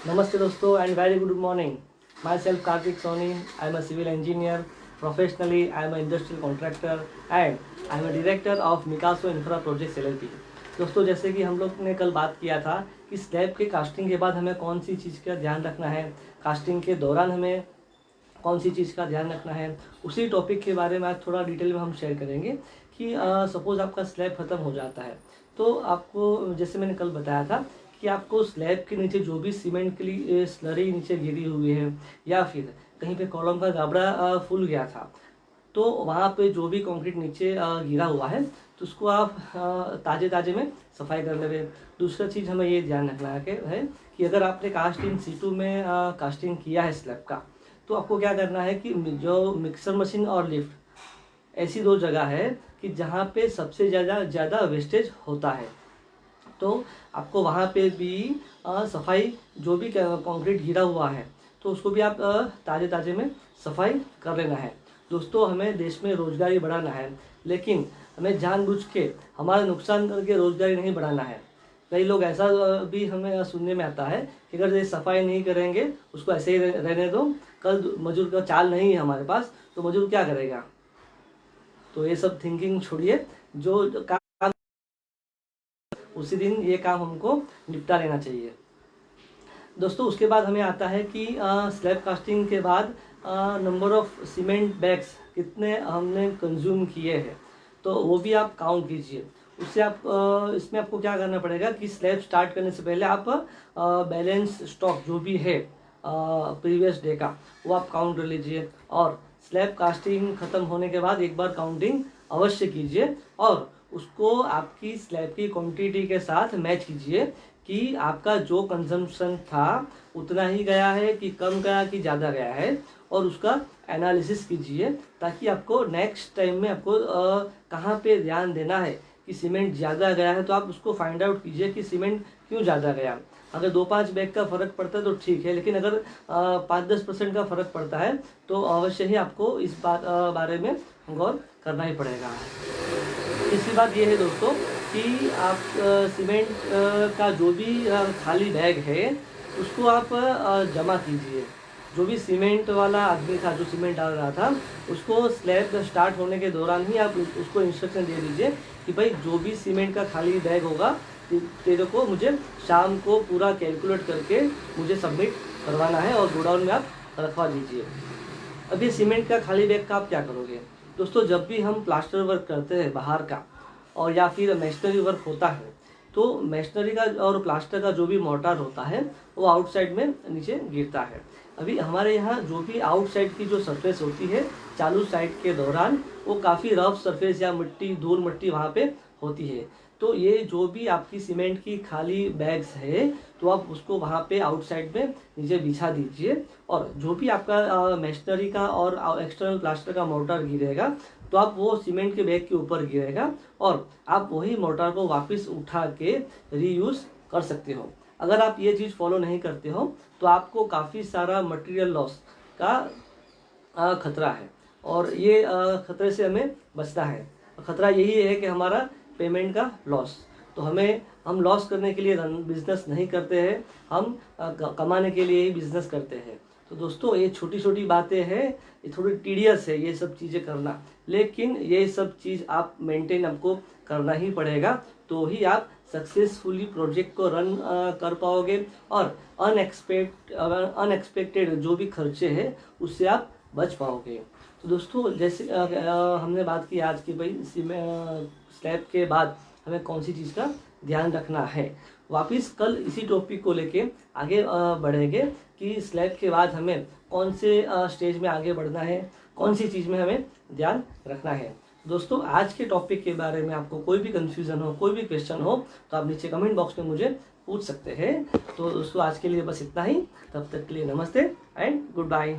Namaste dosto and very good morning. Myself Karthik Soni. I am a civil engineer. Professionally, I am an industrial contractor and I am a director of Mikaso Infra Projects LLP. दोस्तों जैसे कि हम लोग ने कल बात किया था कि स्लैब के कास्टिंग के बाद हमें कौन सी चीज़ का ध्यान रखना है, कास्टिंग के दौरान हमें कौन सी चीज़ का ध्यान रखना है, उसी टॉपिक के बारे में आज थोड़ा डिटेल में हम शेयर करेंगे कि सपोज़ आपका स्लैब ख़त्म हो जाता है तो आपको, जैसे मैंने कल बताया था कि आपको स्लैब के नीचे जो भी सीमेंट के लिए स्लरी नीचे गिरी हुई है या फिर कहीं पे कॉलम का गाबड़ा फूल गया था तो वहाँ पे जो भी कंक्रीट नीचे गिरा हुआ है तो उसको आप ताज़े ताज़े में सफाई कर लेंगे। दूसरा चीज़ हमें ये ध्यान रखना है कि अगर आपने कास्टिंग सीटू में कास्टिंग किया है स्लैब का तो आपको क्या करना है कि जो मिक्सर मशीन और लिफ्ट ऐसी दो जगह है कि जहाँ पे सबसे ज़्यादा वेस्टेज होता है तो आपको वहाँ पे भी सफाई, जो भी कंक्रीट गिरा हुआ है तो उसको भी आप ताज़े ताज़े में सफाई कर लेना है। दोस्तों हमें देश में रोजगारी बढ़ाना है, लेकिन हमें जानबूझ के हमारा नुकसान करके रोजगारी नहीं बढ़ाना है। कई लोग ऐसा भी हमें सुनने में आता है कि अगर ये सफाई नहीं करेंगे, उसको ऐसे ही रहने दो, कल मजदूर का चाल नहीं है हमारे पास तो मजदूर क्या करेगा। तो ये सब थिंकिंग छोड़िए, जो काम उसी दिन ये काम हमको निपटा लेना चाहिए। दोस्तों उसके बाद हमें आता है कि स्लैब कास्टिंग के बाद नंबर ऑफ सीमेंट बैग्स कितने हमने कंज्यूम किए हैं तो वो भी आप काउंट कीजिए। उससे आप इसमें आपको क्या करना पड़ेगा कि स्लैब स्टार्ट करने से पहले आप बैलेंस स्टॉक जो भी है प्रीवियस डे का वो आप काउंट कर लीजिए और स्लैब कास्टिंग ख़त्म होने के बाद एक बार काउंटिंग अवश्य कीजिए और उसको आपकी स्लैब की क्वांटिटी के साथ मैच कीजिए कि आपका जो कंजम्पशन था उतना ही गया है कि कम गया कि ज़्यादा गया है और उसका एनालिसिस कीजिए ताकि आपको नेक्स्ट टाइम में आपको कहाँ पे ध्यान देना है कि सीमेंट ज़्यादा गया है तो आप उसको फाइंड आउट कीजिए कि सीमेंट क्यों ज़्यादा गया। अगर 2-5 बैग का फ़र्क पड़ता है तो ठीक है, लेकिन अगर 5-10% का फ़र्क पड़ता है तो अवश्य ही आपको इस बारे में गौर करना ही पड़ेगा। तीसरी बात ये है दोस्तों कि आप सीमेंट का जो भी खाली बैग है उसको आप जमा कीजिए। जो भी सीमेंट वाला आदमी था जो सीमेंट डाल रहा था उसको स्लैब स्टार्ट होने के दौरान ही आप उसको इंस्ट्रक्शन दे दीजिए कि भाई जो भी सीमेंट का खाली बैग होगा तेरे को मुझे शाम को पूरा कैलकुलेट करके मुझे सबमिट करवाना है और गोडाउन में आप रखवा दीजिए। अब ये सीमेंट का खाली बैग का आप क्या करोगे दोस्तों, जब भी हम प्लास्टर वर्क करते हैं बाहर का और या फिर मेशनरी वर्क होता है तो मेशनरी का और प्लास्टर का जो भी मोर्टार होता है वो आउटसाइड में नीचे गिरता है। अभी हमारे यहाँ जो भी आउटसाइड की जो सरफेस होती है चालू साइड के दौरान वो काफ़ी रफ सरफेस या मिट्टी धूल मिट्टी वहाँ पे होती है तो ये जो भी आपकी सीमेंट की खाली बैग्स है तो आप उसको वहाँ पे आउटसाइड में नीचे बिछा दीजिए और जो भी आपका मेशनरी का और एक्सटर्नल प्लास्टर का मोर्टार गिरेगा तो आप वो सीमेंट के बैग के ऊपर गिरेगा और आप वही मोर्टार को वापस उठा के रीयूज़ कर सकते हो। अगर आप ये चीज़ फॉलो नहीं करते हो तो आपको काफ़ी सारा मटेरियल लॉस का खतरा है और ये खतरे से हमें बचना है। खतरा यही है कि हमारा पेमेंट का लॉस, तो हम लॉस करने के लिए बिजनेस नहीं करते हैं, हम कमाने के लिए ही बिजनेस करते हैं। तो दोस्तों ये छोटी छोटी बातें हैं, ये थोड़ी टीडियस है ये सब चीज़ें करना, लेकिन ये सब चीज़ आप मेंटेन आपको करना ही पड़ेगा तो ही आप सक्सेसफुली प्रोजेक्ट को रन कर पाओगे और अनएक्सपेक्टेड जो भी खर्चे हैं उससे आप बच पाओगे। तो दोस्तों जैसे हमने बात की आज की भाई स्लैब के बाद हमें कौन सी चीज़ का ध्यान रखना है, वापिस कल इसी टॉपिक को लेके आगे बढ़ेंगे कि स्लैब के बाद हमें कौन से स्टेज में आगे बढ़ना है, कौन सी चीज़ में हमें ध्यान रखना है। दोस्तों आज के टॉपिक के बारे में आपको कोई भी कन्फ्यूज़न हो, कोई भी क्वेश्चन हो तो आप नीचे कमेंट बॉक्स में मुझे पूछ सकते हैं। तो दोस्तों आज के लिए बस इतना ही, तब तक के लिए नमस्ते एंड गुड बाय।